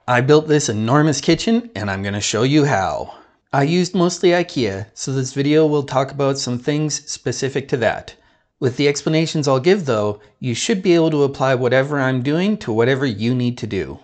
I built this enormous kitchen and I'm going to show you how. I used mostly Ikea, so this video will talk about some things specific to that. With the explanations I'll give though, you should be able to apply whatever I'm doing to whatever you need to do.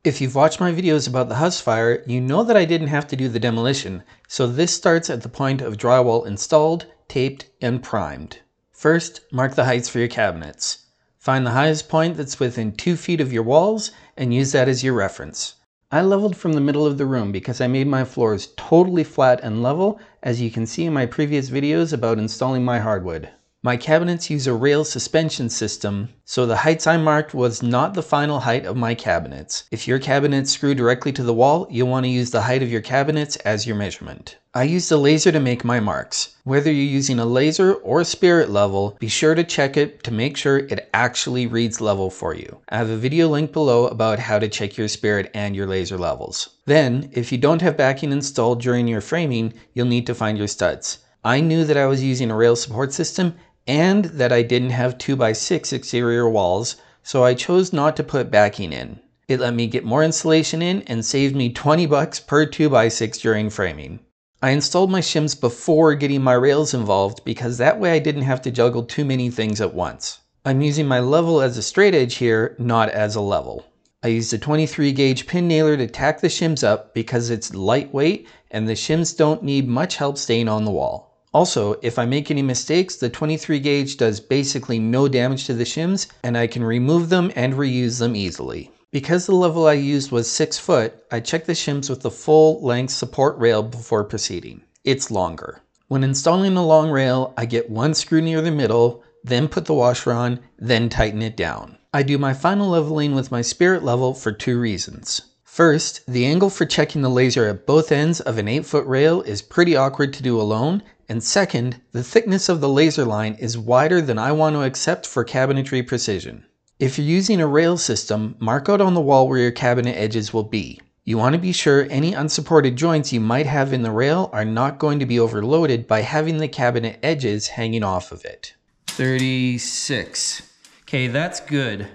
If you've watched my videos about the house fire, you know that I didn't have to do the demolition, so this starts at the point of drywall installed, taped, and primed. First, mark the heights for your cabinets. Find the highest point that's within 2 feet of your walls and use that as your reference. I leveled from the middle of the room because I made my floors totally flat and level, as you can see in my previous videos about installing my hardwood. My cabinets use a rail suspension system, so the heights I marked was not the final height of my cabinets. If your cabinets screw directly to the wall, you'll want to use the height of your cabinets as your measurement. I used a laser to make my marks. Whether you're using a laser or spirit level, be sure to check it to make sure it actually reads level for you. I have a video linked below about how to check your spirit and your laser levels. Then, if you don't have backing installed during your framing, you'll need to find your studs. I knew that I was using a rail support system and that I didn't have 2x6 exterior walls, so I chose not to put backing in. It let me get more insulation in and saved me 20 bucks per 2x6 during framing. I installed my shims before getting my rails involved because that way I didn't have to juggle too many things at once. I'm using my level as a straight edge here, not as a level. I used a 23 gauge pin nailer to tack the shims up because it's lightweight and the shims don't need much help staying on the wall. Also, if I make any mistakes, the 23 gauge does basically no damage to the shims and I can remove them and reuse them easily. Because the level I used was 6 foot, I checked the shims with the full length support rail before proceeding. It's longer. When installing a long rail, I get one screw near the middle, then put the washer on, then tighten it down. I do my final leveling with my spirit level for 2 reasons. First, the angle for checking the laser at both ends of an 8-foot rail is pretty awkward to do alone, and second, the thickness of the laser line is wider than I want to accept for cabinetry precision. If you're using a rail system, mark out on the wall where your cabinet edges will be. You want to be sure any unsupported joints you might have in the rail are not going to be overloaded by having the cabinet edges hanging off of it. 36. Okay, that's good.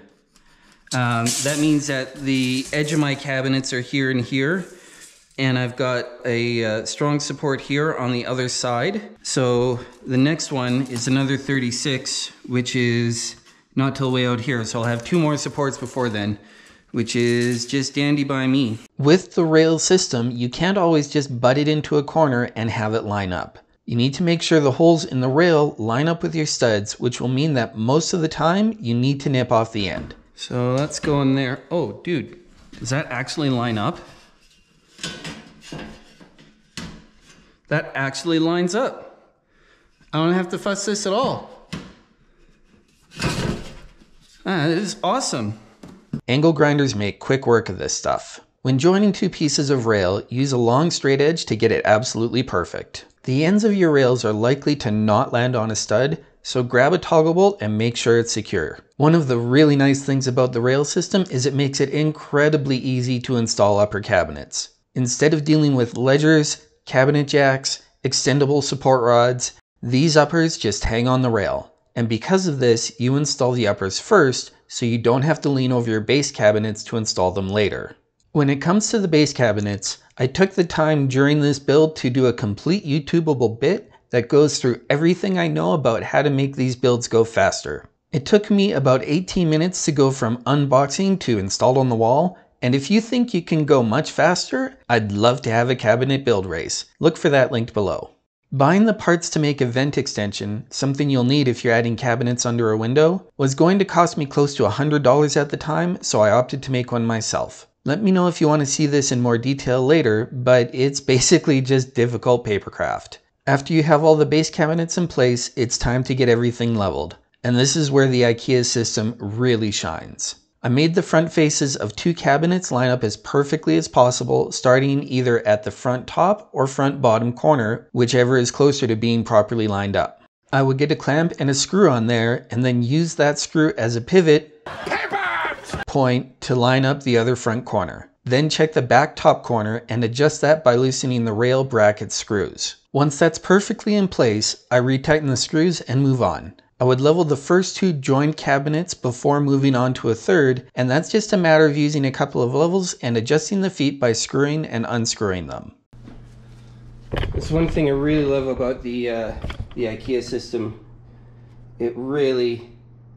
That means that the edge of my cabinets are here and here, and I've got a strong support here on the other side. So the next one is another 36, which is not till way out here. So I'll have 2 more supports before then, which is just dandy by me. With the rail system, you can't always just butt it into a corner and have it line up. You need to make sure the holes in the rail line up with your studs, which will mean that most of the time you need to nip off the end. So let's go in there. Oh, dude, does that actually line up? That actually lines up. I don't have to fuss this at all. That is awesome. Angle grinders make quick work of this stuff. When joining 2 pieces of rail, use a long straight edge to get it absolutely perfect. The ends of your rails are likely to not land on a stud, so grab a toggle bolt and make sure it's secure. One of the really nice things about the rail system is it makes it incredibly easy to install upper cabinets. Instead of dealing with ledgers, cabinet jacks, extendable support rods, these uppers just hang on the rail. And because of this, you install the uppers first, so you don't have to lean over your base cabinets to install them later. When it comes to the base cabinets, I took the time during this build to do a complete YouTubeable bit that goes through everything I know about how to make these builds go faster. It took me about 18 minutes to go from unboxing to installed on the wall, and if you think you can go much faster, I'd love to have a cabinet build race. Look for that linked below. Buying the parts to make a vent extension, something you'll need if you're adding cabinets under a window, was going to cost me close to $100 at the time, so I opted to make one myself. Let me know if you want to see this in more detail later, but it's basically just difficult papercraft. After you have all the base cabinets in place, it's time to get everything leveled. And this is where the Ikea system really shines. I made the front faces of 2 cabinets line up as perfectly as possible, starting either at the front top or front bottom corner, whichever is closer to being properly lined up. I would get a clamp and a screw on there, and then use that screw as a pivot point to line up the other front corner. Then check the back top corner and adjust that by loosening the rail bracket screws. Once that's perfectly in place, I retighten the screws and move on. I would level the first 2 joined cabinets before moving on to a third, and that's just a matter of using a couple of levels and adjusting the feet by screwing and unscrewing them. That's one thing I really love about the Ikea system. It really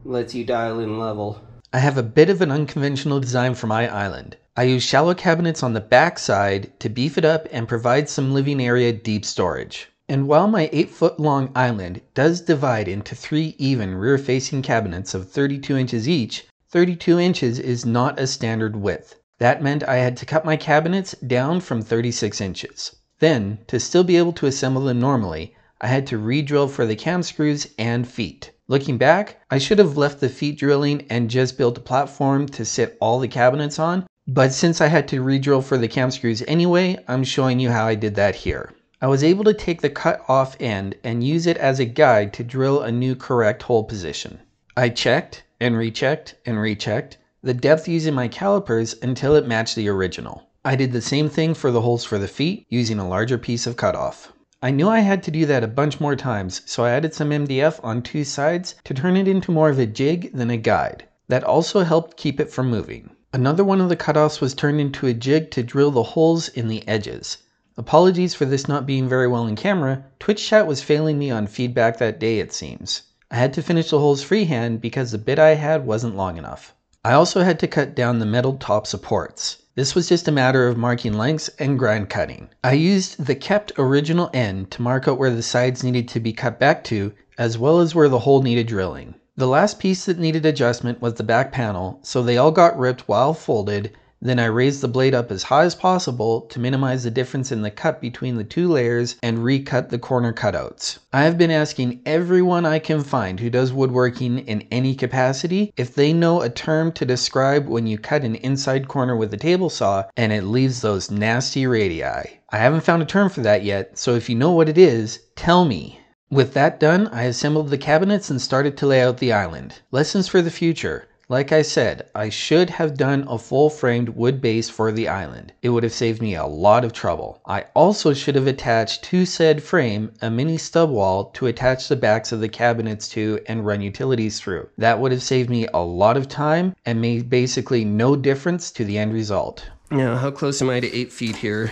lets you dial in level. I have a bit of an unconventional design for my island. I use shallow cabinets on the back side to beef it up and provide some living area deep storage. And while my 8-foot long island does divide into 3 even rear-facing cabinets of 32 inches each, 32 inches is not a standard width. That meant I had to cut my cabinets down from 36 inches. Then, to still be able to assemble them normally, I had to re-drill for the cam screws and feet. Looking back, I should have left the feet drilling and just built a platform to sit all the cabinets on, but since I had to re-drill for the cam screws anyway, I'm showing you how I did that here. I was able to take the cut off end and use it as a guide to drill a new correct hole position. I checked and rechecked and rechecked the depth using my calipers until it matched the original. I did the same thing for the holes for the feet using a larger piece of cutoff. I knew I had to do that a bunch more times, so I added some MDF on 2 sides to turn it into more of a jig than a guide. That also helped keep it from moving. Another one of the cutoffs was turned into a jig to drill the holes in the edges. Apologies for this not being very well in camera. Twitch chat was failing me on feedback that day, it seems. I had to finish the holes freehand because the bit I had wasn't long enough. I also had to cut down the metal top supports. This was just a matter of marking lengths and grind cutting. I used the kept original end to mark out where the sides needed to be cut back to, as well as where the hole needed drilling. The last piece that needed adjustment was the back panel, so they all got ripped while folded. Then I raised the blade up as high as possible to minimize the difference in the cut between the 2 layers and recut the corner cutouts. I have been asking everyone I can find who does woodworking in any capacity if they know a term to describe when you cut an inside corner with a table saw and it leaves those nasty radii. I haven't found a term for that yet, so if you know what it is, tell me. With that done, I assembled the cabinets and started to lay out the island. Lessons for the future. Like I said, I should have done a full framed wood base for the island. It would have saved me a lot of trouble. I also should have attached to said frame a mini stub wall to attach the backs of the cabinets to and run utilities through. That would have saved me a lot of time and made basically no difference to the end result. Now, how close am I to 8 feet here?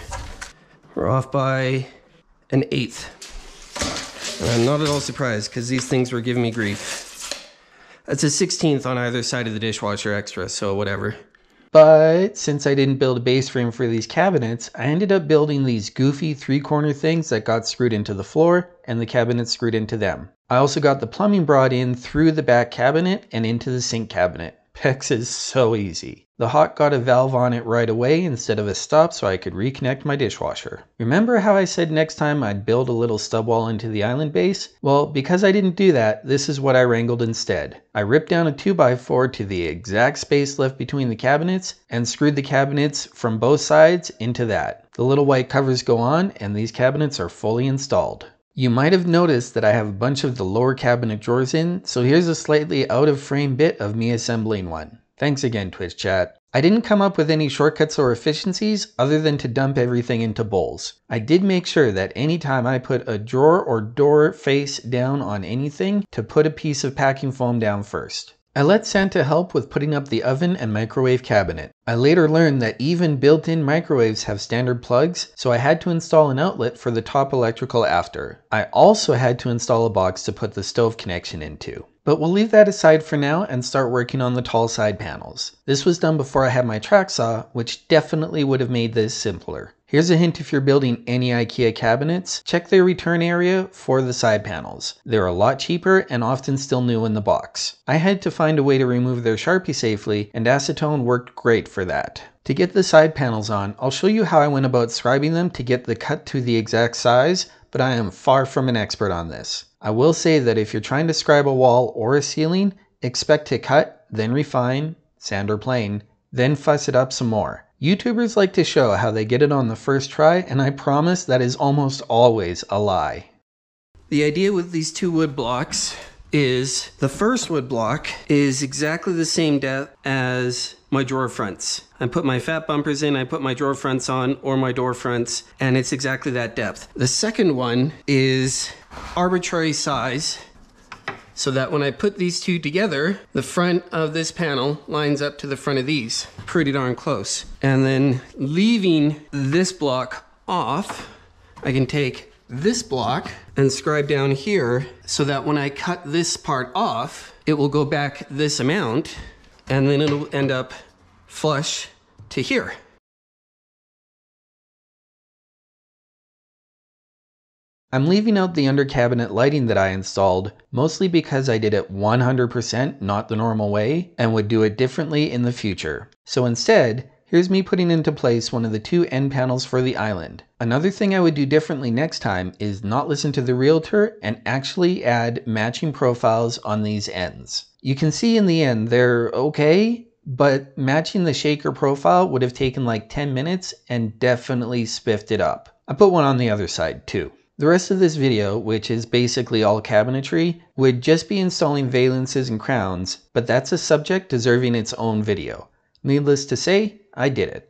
We're off by an 1/8. And I'm not at all surprised because these things were giving me grief. That's a 16th on either side of the dishwasher extra, so whatever. But since I didn't build a base frame for these cabinets, I ended up building these goofy 3-corner things that got screwed into the floor and the cabinets screwed into them. I also got the plumbing brought in through the back cabinet and into the sink cabinet. PEX is so easy. The hot got a valve on it right away instead of a stop so I could reconnect my dishwasher. Remember how I said next time I'd build a little stub wall into the island base? Well, because I didn't do that, this is what I wrangled instead. I ripped down a 2x4 to the exact space left between the cabinets and screwed the cabinets from both sides into that. The little white covers go on and these cabinets are fully installed. You might have noticed that I have a bunch of the lower cabinet drawers in, so here's a slightly out of frame bit of me assembling one. Thanks again, Twitch chat. I didn't come up with any shortcuts or efficiencies other than to dump everything into bowls. I did make sure that anytime I put a drawer or door face down on anything, to put a piece of packing foam down first. I let Santa help with putting up the oven and microwave cabinet. I later learned that even built-in microwaves have standard plugs, so I had to install an outlet for the top electrical after. I also had to install a box to put the stove connection into. But we'll leave that aside for now and start working on the tall side panels. This was done before I had my track saw, which definitely would have made this simpler. Here's a hint if you're building any IKEA cabinets, check their return area for the side panels. They're a lot cheaper and often still new in the box. I had to find a way to remove their Sharpie safely, and acetone worked great for that. To get the side panels on, I'll show you how I went about scribing them to get the cut to the exact size, but I am far from an expert on this. I will say that if you're trying to scribe a wall or a ceiling, expect to cut, then refine, sand or plane, then fuss it up some more. YouTubers like to show how they get it on the first try, and I promise that is almost always a lie. The idea with these 2 wood blocks is the first wood block is exactly the same depth as my drawer fronts. I put my fat bumpers in, I put my drawer fronts on, or my door fronts, and it's exactly that depth. The second one is arbitrary size, so that when I put these two together, the front of this panel lines up to the front of these. Pretty darn close. And then leaving this block off, I can take this block and scribe down here so that when I cut this part off, it will go back this amount and then it'll end up flush to here. I'm leaving out the under cabinet lighting that I installed, mostly because I did it 100% not the normal way and would do it differently in the future. So instead, here's me putting into place one of the two end panels for the island. Another thing I would do differently next time is not listen to the realtor and actually add matching profiles on these ends. You can see in the end they're okay, but matching the shaker profile would have taken like 10 minutes and definitely spiffed it up. I put one on the other side too. The rest of this video, which is basically all cabinetry, would just be installing valances and crowns, but that's a subject deserving its own video. Needless to say, I did it.